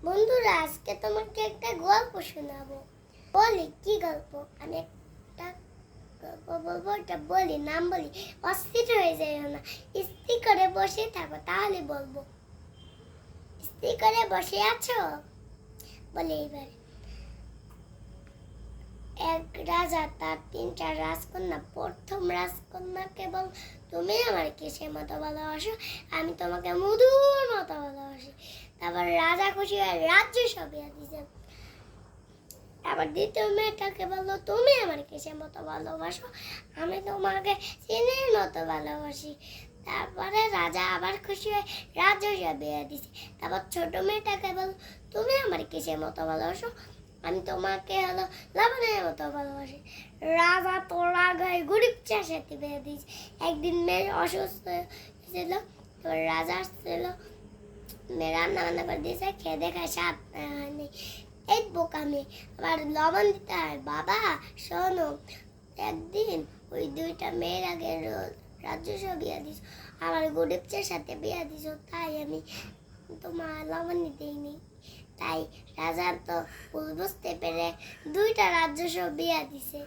বন্ধুরা, আজকে তোমাকে একটা গল্প শোনাবো। বলি কি গল্প? আমি একটা গল্প বলবো, এটা বলি, নাম বলি, অস্থির হয়ে যাইও না। স্থির করে বসে থাকো, তাহলে বলবো। স্থির করে বসে আছো? বলি এইবার। এক রাজা তার তিনটা রাজকন্যা। প্রথম রাজকন্যাকে বল, তুমি আমার কিসের মতো ভালোবাসো? আমি তোমাকে মধুর মতো ভালোবাসি। তারপর রাজা খুশি হয়ে রাজ্য সবিয়া দিয়েছেন। আবার দ্বিতীয় মেয়েটাকে বললো, তুমি আমার কিসের মতো ভালোবাসো? আমি তোমাকে চিনির মতো ভালোবাসি। তারপরে রাজা আবার খুশি হয়ে রাজস্ব বিয়ে দিছে। তারপর ছোট মেয়েটাকে বললো, তুমি আমার কিসের মতো ভালোবাসো? আমি তোমাকে লবণের মতো ভালোবাসি। রাজা তো রাগায় গরিব চাষাতে বিয়ে দিয়েছে। একদিন মেয়ে অসুস্থ হয়েছিল, এবার রাজা আসছিল, মেয়ে রান্না বান্না করে দিয়েছে, খেয়ে দেখায় স্বাদ হয়নি। এই বোকামি, আবার লবণ দিতে হয়। বাবা শোনো, একদিন ওই দুইটা মেয়ের আগে রাজস্ব বিয়া দিস, আমার গরিবদের সাথে বিয়া দিস, তাই আমি তোমার লবণ দিইনি। তাই রাজা তো ভুল বুঝতে পেরে দুইটা রাজস্ব বিয়া দিছে।